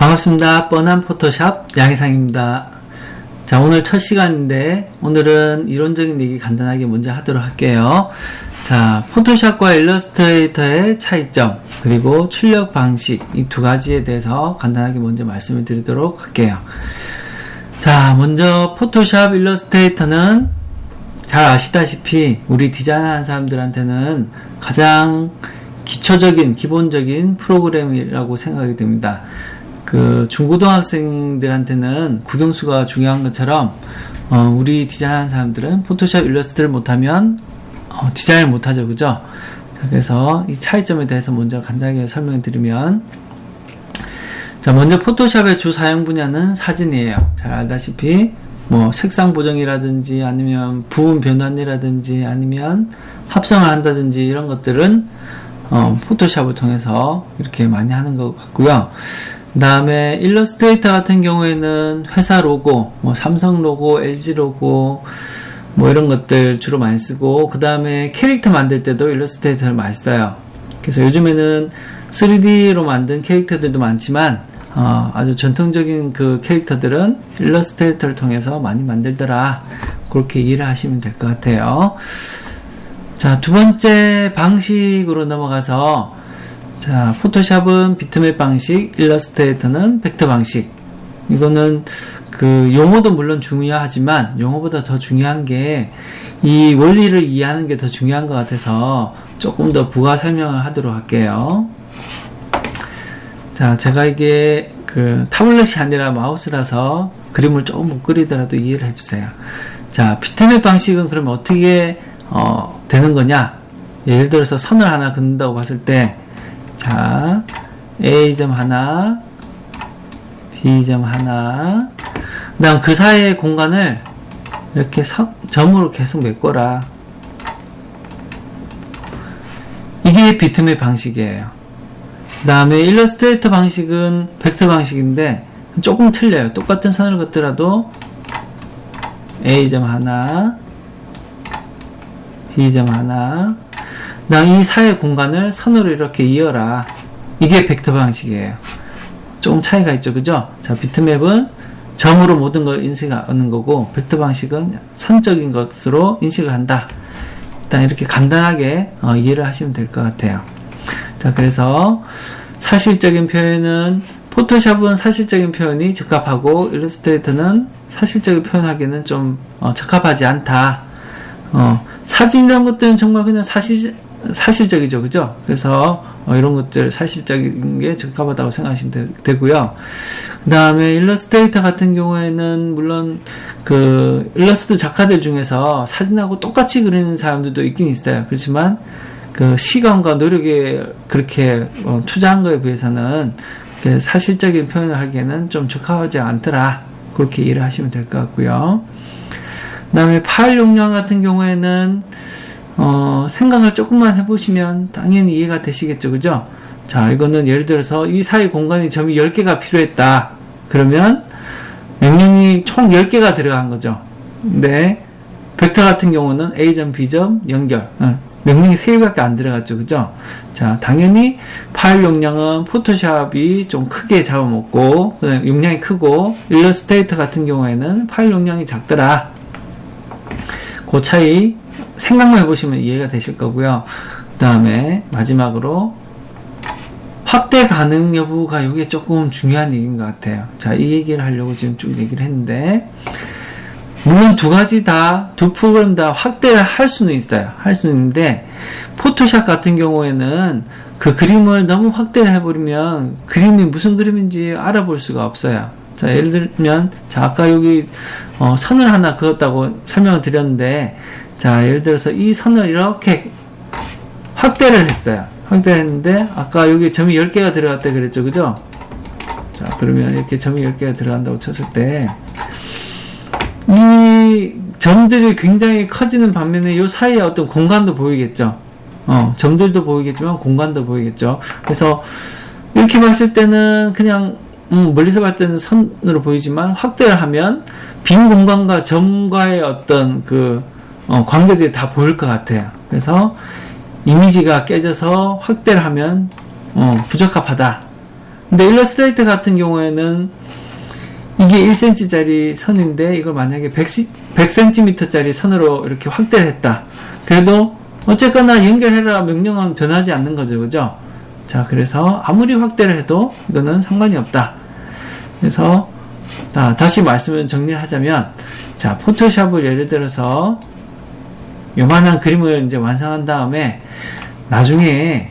반갑습니다. 뻔한 포토샵 양희상입니다. 자, 오늘 첫 시간인데 오늘은 이론적인 얘기 간단하게 먼저 하도록 할게요. 자, 포토샵과 일러스트레이터의 차이점 그리고 출력 방식 이 두 가지에 대해서 간단하게 먼저 말씀을 드리도록 할게요. 자, 먼저 포토샵, 일러스트레이터는 잘 아시다시피 우리 디자인하는 사람들한테는 가장 기초적인 기본적인 프로그램이라고 생각이 됩니다. 그 중고등학생들한테는 국영수가 중요한 것처럼 우리 디자인하는 사람들은 포토샵, 일러스트를 못하면 디자인을 못하죠, 그죠? 그래서 이 차이점에 대해서 먼저 간단하게 설명해 드리면, 자, 먼저 포토샵의 주 사용 분야는 사진이에요. 잘 알다시피 뭐 색상 보정이라든지 아니면 부분 변환이라든지 아니면 합성을 한다든지 이런 것들은 포토샵을 통해서 이렇게 많이 하는 것 같고요. 그 다음에 일러스트레이터 같은 경우에는 회사 로고, 뭐 삼성 로고, LG 로고, 뭐 이런 것들 주로 많이 쓰고, 그 다음에 캐릭터 만들 때도 일러스트레이터를 많이 써요. 그래서 요즘에는 3D로 만든 캐릭터들도 많지만 아주 전통적인 그 캐릭터들은 일러스트레이터를 통해서 많이 만들더라, 그렇게 이해를 하시면 될 것 같아요. 자, 두 번째 방식으로 넘어가서, 자, 포토샵은 비트맵 방식, 일러스트레이터는 벡터 방식. 이거는 그 용어도 물론 중요하지만 용어보다 더 중요한 게 이 원리를 이해하는 게 더 중요한 것 같아서 조금 더 부가 설명을 하도록 할게요. 자, 제가 이게 그 타블렛이 아니라 마우스라서 그림을 조금 못 그리더라도 이해를 해주세요. 자, 비트맵 방식은 그러면 어떻게 되는 거냐? 예를 들어서 선을 하나 긋는다고 봤을 때, 자, A점 하나, B점 하나, 그 다음 그 사이의 공간을 이렇게 점으로 계속 메꿔라. 이게 비트맵 방식이에요. 그 다음에 일러스트레이터 방식은 벡터 방식인데 조금 틀려요. 똑같은 선을 긋더라도 A점 하나, B점 하나, 그 다음 이 사이의 공간을 선으로 이렇게 이어라. 이게 벡터 방식이에요. 조금 차이가 있죠, 그죠? 자, 비트맵은 점으로 모든 걸 인식하는 거고, 벡터 방식은 선적인 것으로 인식을 한다. 일단 이렇게 간단하게 이해를 하시면 될 것 같아요. 자, 그래서 사실적인 표현은, 포토샵은 사실적인 표현이 적합하고 일러스트레이터는 사실적인 표현하기는 좀 적합하지 않다. 사진이란 것들은 정말 그냥 사실적이죠, 그죠? 그래서 이런 것들 사실적인 게 적합하다고 생각하시면 되고요. 그 다음에 일러스트레이터 같은 경우에는 물론 그 일러스트 작가들 중에서 사진하고 똑같이 그리는 사람들도 있긴 있어요. 그렇지만 그 시간과 노력에 그렇게 투자한 거에 비해서는 사실적인 표현을 하기에는 좀 적합하지 않더라, 그렇게 이해를 하시면 될 것 같고요. 그 다음에 파일 용량 같은 경우에는 생각을 조금만 해보시면 당연히 이해가 되시겠죠, 그죠? 자, 이거는 예를 들어서 이 사이 공간이 점이 10개가 필요했다. 그러면 명령이 총 10개가 들어간 거죠. 근데 벡터 같은 경우는 A점, B점 연결, 명령이 3개밖에 안 들어갔죠, 그죠? 자, 당연히 파일 용량은 포토샵이 좀 크게 잡아먹고 용량이 크고, 일러스트레이터 같은 경우에는 파일 용량이 작더라. 그 차이 생각만 해보시면 이해가 되실 거고요. 그 다음에 마지막으로 확대 가능 여부가 이게 조금 중요한 얘기인 것 같아요. 자, 이 얘기를 하려고 지금 쭉 얘기를 했는데, 물론 두 프로그램 다 확대를 할 수는 있어요. 할 수는 있는데, 포토샵 같은 경우에는 그 그림을 너무 확대를 해버리면 그림이 무슨 그림인지 알아볼 수가 없어요. 자, 예를 들면, 자, 아까 여기 선을 하나 그었다고 설명을 드렸는데, 자, 예를 들어서 이 선을 이렇게 확대를 했어요. 확대를 했는데, 아까 여기 점이 10개가 들어갔다 그랬죠, 그죠? 자, 그러면 이렇게 점이 10개가 들어간다고 쳤을 때, 이 점들이 굉장히 커지는 반면에 이 사이에 어떤 공간도 보이겠죠. 점들도 보이겠지만 공간도 보이겠죠. 그래서 이렇게 봤을 때는 그냥 멀리서 봤을 때는 선으로 보이지만 확대를 하면 빈 공간과 점과의 어떤 그 관계들이 다 보일 것 같아요. 그래서 이미지가 깨져서 확대를 하면 부적합하다. 근데 일러스트레이터 같은 경우에는 이게 1cm짜리 선인데 이걸 만약에 100cm짜리 선으로 이렇게 확대를 했다. 그래도 어쨌거나 연결해라 명령은 변하지 않는 거죠. 그죠? 자, 그래서 아무리 확대를 해도 이거는 상관이 없다. 그래서 다시 말씀을 정리를 하자면, 자, 포토샵을 예를 들어서 요만한 그림을 이제 완성한 다음에 나중에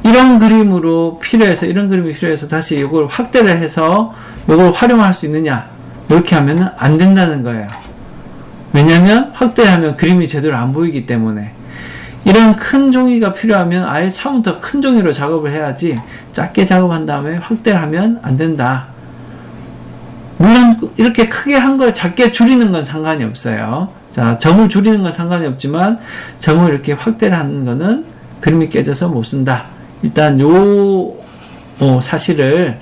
이런 그림이 필요해서 다시 이걸 확대를 해서 이걸 활용할 수 있느냐, 이렇게 하면 안 된다는 거예요. 왜냐하면 확대하면 그림이 제대로 안 보이기 때문에. 이런 큰 종이가 필요하면 아예 처음부터 큰 종이로 작업을 해야지 작게 작업한 다음에 확대를 하면 안 된다. 물론 이렇게 크게 한 걸 작게 줄이는 건 상관이 없어요. 자, 점을 줄이는 건 상관이 없지만 점을 이렇게 확대를 하는 거는 그림이 깨져서 못 쓴다. 일단 요 사실을,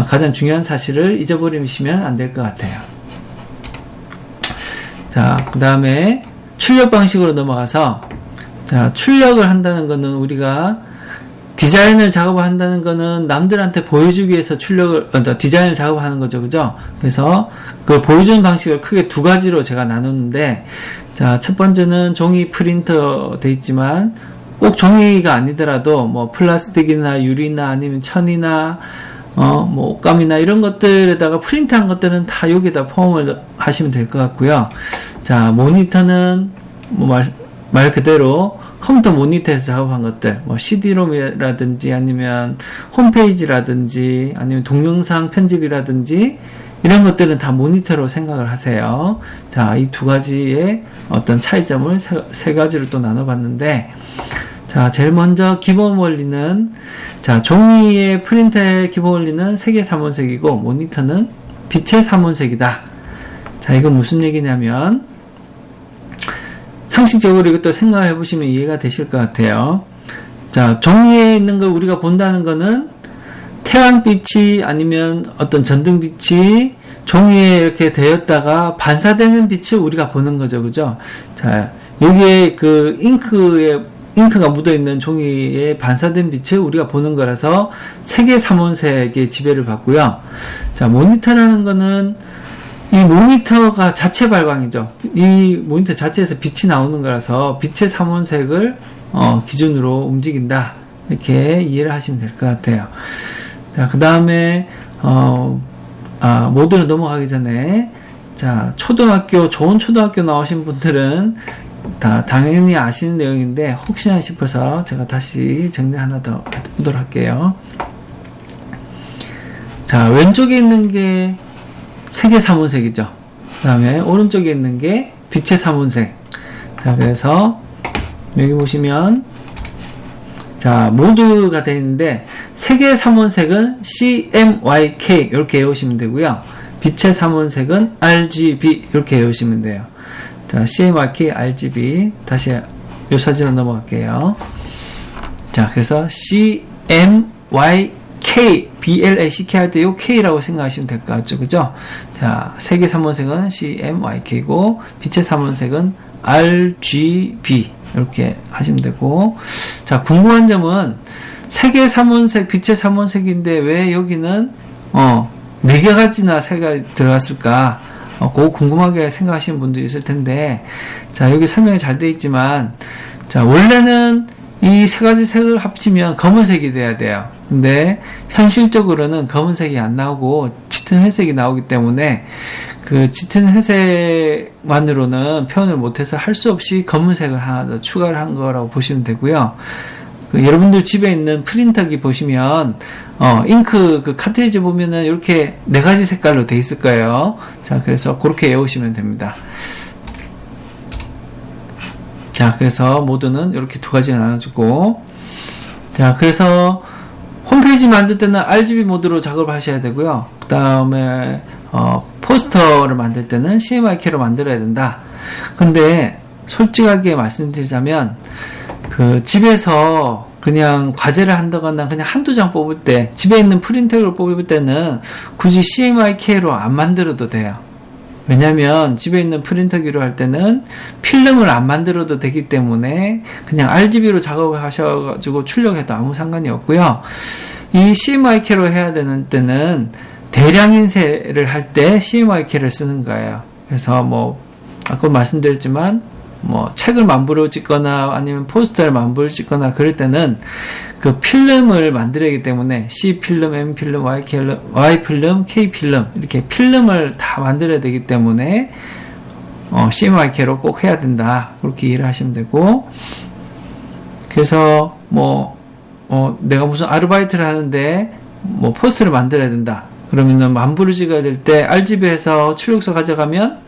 가장 중요한 사실을 잊어버리시면 안 될 것 같아요. 자, 그 다음에 출력 방식으로 넘어가서, 자, 출력을 한다는 거는 우리가 디자인을 작업한다는 거는 남들한테 보여주기 위해서 디자인을 작업하는 거죠. 그죠? 그래서 그 보여주는 방식을 크게 두 가지로 제가 나누는데, 자, 첫 번째는 종이 프린터 돼 있지만, 꼭 종이가 아니더라도 뭐 플라스틱이나 유리나 아니면 천이나 뭐 옷감이나 이런 것들에다가 프린트한 것들은 다 여기다 포함을 하시면 될 것 같고요. 자, 모니터는 뭐 말 그대로 컴퓨터 모니터에서 작업한 것들, 뭐 CD롬이라든지 아니면 홈페이지라든지 아니면 동영상 편집이라든지 이런 것들은 다 모니터로 생각을 하세요. 자, 이 두 가지의 어떤 차이점을 세 가지로 또 나눠봤는데, 자, 제일 먼저 기본 원리는, 자, 종이의 프린터의 기본 원리는 색의 삼원색이고 모니터는 빛의 삼원색이다. 자, 이건 무슨 얘기냐면, 상식적으로 이것도 생각을 해보시면 이해가 되실 것 같아요. 자, 종이에 있는 걸 우리가 본다는 거는 태양빛이 아니면 어떤 전등빛이 종이에 이렇게 되었다가 반사되는 빛을 우리가 보는 거죠. 그죠? 자, 여기에 그 잉크가 묻어있는 종이에 반사된 빛을 우리가 보는 거라서 색의 삼원색의 지배를 받고요. 자, 모니터라는 거는 이 모니터가 자체 발광이죠. 이 모니터 자체에서 빛이 나오는 거라서 빛의 삼원색을 기준으로 움직인다. 이렇게 이해를 하시면 될 것 같아요. 자, 그 다음에 모듈로 넘어가기 전에, 자, 좋은 초등학교 나오신 분들은 다 당연히 아시는 내용인데 혹시나 싶어서 제가 다시 정리 하나 더 해보도록 할게요. 자, 왼쪽에 있는 게 색의 삼원색이죠. 그 다음에 오른쪽에 있는 게 빛의 삼원색. 자, 그래서 여기 보시면, 자, 모드가 되어 있는데 색의 삼원색은 CMYK 이렇게 외우시면 되고요. 빛의 삼원색은 RGB 이렇게 외우시면 돼요. 자, CMYK, RGB. 다시 이 사진으로 넘어갈게요. 자, 그래서 CMYK, BLACK 할 때 이 K라고 생각하시면 될 것 같죠. 그죠? 자, 색의 삼원색은 CMYK고 빛의 삼원색은 RGB 이렇게 하시면 되고, 자, 궁금한 점은 색의 삼원색, 빛의 삼원색인데 왜 여기는 4개가지나 색이 들어갔을까? 그거 궁금하게 생각하시는 분도 있을 텐데, 자, 여기 설명이 잘 되어 있지만, 자, 원래는 이 세 가지 색을 합치면 검은색이 돼야 돼요. 근데 현실적으로는 검은색이 안 나오고 짙은 회색이 나오기 때문에 그 짙은 회색만으로는 표현을 못해서 할 수 없이 검은색을 하나 더 추가를 한 거라고 보시면 되고요. 여러분들 집에 있는 프린터기 보시면 잉크 그 카트리지 보면은 이렇게 4가지 색깔로 돼 있을 거예요. 자, 그래서 그렇게 외우시면 됩니다. 자, 그래서 모드는 이렇게 2가지가 나눠지고, 자, 그래서 홈페이지 만들 때는 RGB 모드로 작업을 하셔야 되고요. 그 다음에 포스터를 만들 때는 CMYK로 만들어야 된다. 근데 솔직하게 말씀드리자면, 그 집에서 그냥 과제를 한다거나 그냥 한두 장 뽑을 때, 집에 있는 프린터를 뽑을 때는 굳이 CMYK로 안 만들어도 돼요. 왜냐면 집에 있는 프린터기로 할 때는 필름을 안 만들어도 되기 때문에 그냥 RGB로 작업을 하셔가지고 출력해도 아무 상관이 없고요. 이 CMYK로 해야 되는 때는 대량 인쇄를 할 때 CMYK를 쓰는 거예요. 그래서 뭐 아까 말씀드렸지만 뭐 책을 만부로 찍거나 아니면 포스터를 만부로 찍거나 그럴 때는 그 필름을 만들어야 하기 때문에 C 필름, M 필름, Y 필름, K 필름 이렇게 필름을 다 만들어야 되기 때문에 CMYK로 꼭 해야 된다. 그렇게 이해를 하시면 되고, 그래서 뭐 내가 무슨 아르바이트를 하는데 뭐 포스터를 만들어야 된다. 그러면은 만부를 찍어야 될 때 RGB에서 출력서 가져가면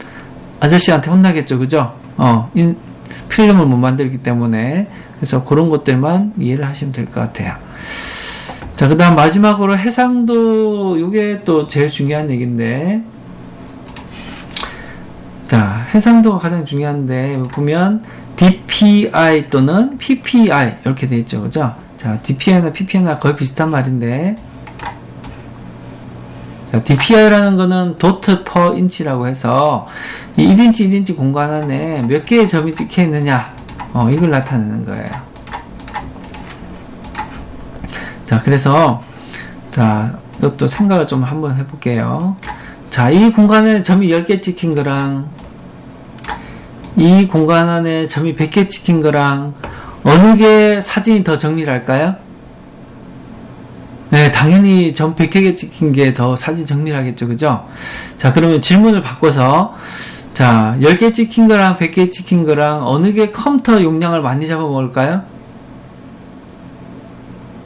아저씨한테 혼나겠죠, 그죠? 필름을 못 만들기 때문에. 그래서 그런 것들만 이해를 하시면 될 것 같아요. 자, 그 다음 마지막으로 해상도, 이게 또 제일 중요한 얘기인데, 자, 해상도가 가장 중요한데, 보면 DPI 또는 PPI 이렇게 돼 있죠, 그죠? 자, DPI나 PPI나 거의 비슷한 말인데, 자, DPI라는 거는 도트 퍼 인치라고 해서 이 1인치 1인치 공간 안에 몇 개의 점이 찍혀 있느냐, 이걸 나타내는 거예요. 자, 그래서 자, 이것도 생각을 좀 한번 해볼게요. 자, 이 공간에 점이 10개 찍힌 거랑 이 공간 안에 점이 100개 찍힌 거랑 어느 게 사진이 더 정리를 할까요? 네, 당연히 점 100개 찍힌 게 더 사진 정리를 하겠죠, 그죠? 자, 그러면 질문을 바꿔서, 자, 10개 찍힌 거랑 100개 찍힌 거랑 어느 게 컴퓨터 용량을 많이 잡아먹을까요?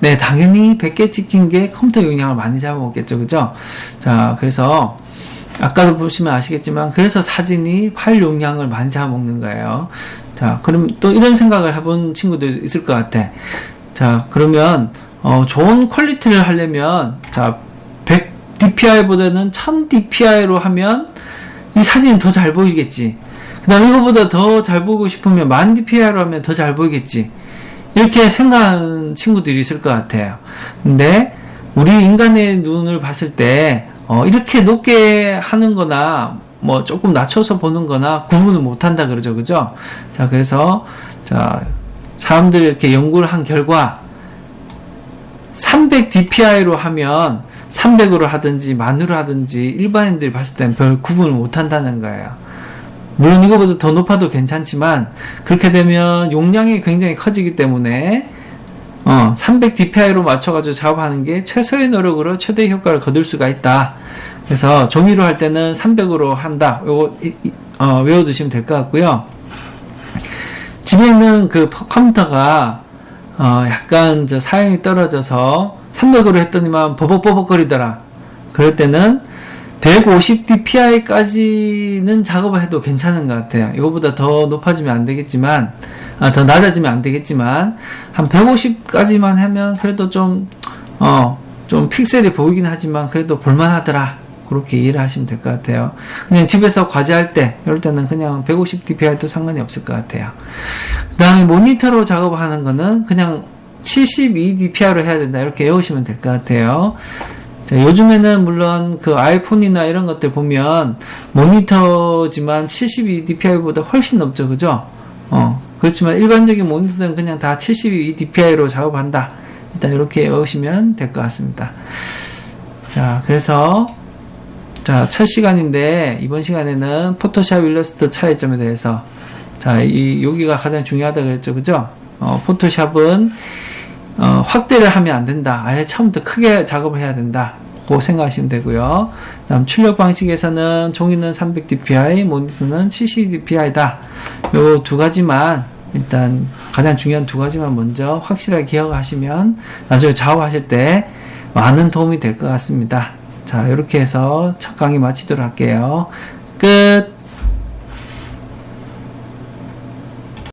네, 당연히 100개 찍힌 게 컴퓨터 용량을 많이 잡아먹겠죠, 그죠? 자, 그래서, 아까도 보시면 아시겠지만, 그래서 사진이 파일 용량을 많이 잡아먹는 거예요. 자, 그럼 또 이런 생각을 해본 친구들 있을 것 같아. 자, 그러면, 좋은 퀄리티를 하려면, 자, 100 DPI보다는 1000 DPI로 하면 이 사진이 더 잘 보이겠지. 그 다음 이거보다 더 잘 보이고 싶으면 1000 DPI로 하면 더 잘 보이겠지. 이렇게 생각하는 친구들이 있을 것 같아요. 근데 우리 인간의 눈을 봤을 때, 이렇게 높게 하는 거나, 뭐 조금 낮춰서 보는 거나 구분을 못 한다 그러죠. 그죠? 자, 그래서, 자, 사람들이 이렇게 연구를 한 결과, 300 DPI로 하면 300으로 하든지 만으로 하든지 일반인들이 봤을 때는 별 구분을 못 한다는 거예요. 물론 이거보다 더 높아도 괜찮지만 그렇게 되면 용량이 굉장히 커지기 때문에 300 DPI로 맞춰가지고 작업하는 게 최소의 노력으로 최대의 효과를 거둘 수가 있다. 그래서 종이로 할 때는 300으로 한다. 요거 외워두시면 될 것 같고요. 집에 있는 그 컴퓨터가 약간 사양이 떨어져서 300으로 했더니만 버벅버벅거리더라. 그럴 때는 150 DPI까지는 작업을 해도 괜찮은 것 같아요. 이거보다 더 높아지면 안 되겠지만, 더 낮아지면 안 되겠지만, 한 150까지만 하면 그래도 좀 픽셀이 보이긴 하지만 그래도 볼만하더라. 그렇게 이해를 하시면 될 것 같아요. 그냥 집에서 과제할 때, 이럴 때는 그냥 150 DPI도 상관이 없을 것 같아요. 그 다음에 모니터로 작업하는 거는 그냥 72 DPI로 해야 된다. 이렇게 외우시면 될 것 같아요. 자, 요즘에는 물론 그 아이폰이나 이런 것들 보면 모니터지만 72 DPI보다 훨씬 높죠. 그죠? 그렇지만 일반적인 모니터들은 그냥 다 72 DPI로 작업한다. 일단 이렇게 외우시면 될 것 같습니다. 자, 그래서 자, 첫 시간인데 이번 시간에는 포토샵 일러스트 차이점에 대해서 자, 여기가 가장 중요하다 그랬죠. 그죠? 포토샵은 확대를 하면 안 된다. 아예 처음부터 크게 작업을 해야 된다. 고 생각하시면 되고요. 다음 출력 방식에서는 종이는 300 DPI, 모니터는 70 DPI다. 요 두 가지만 일단 가장 중요한 두 가지만 먼저 확실하게 기억하시면 나중에 작업하실 때 많은 도움이 될 것 같습니다. 자, 이렇게 해서 첫 강의 마치도록 할게요. 끝.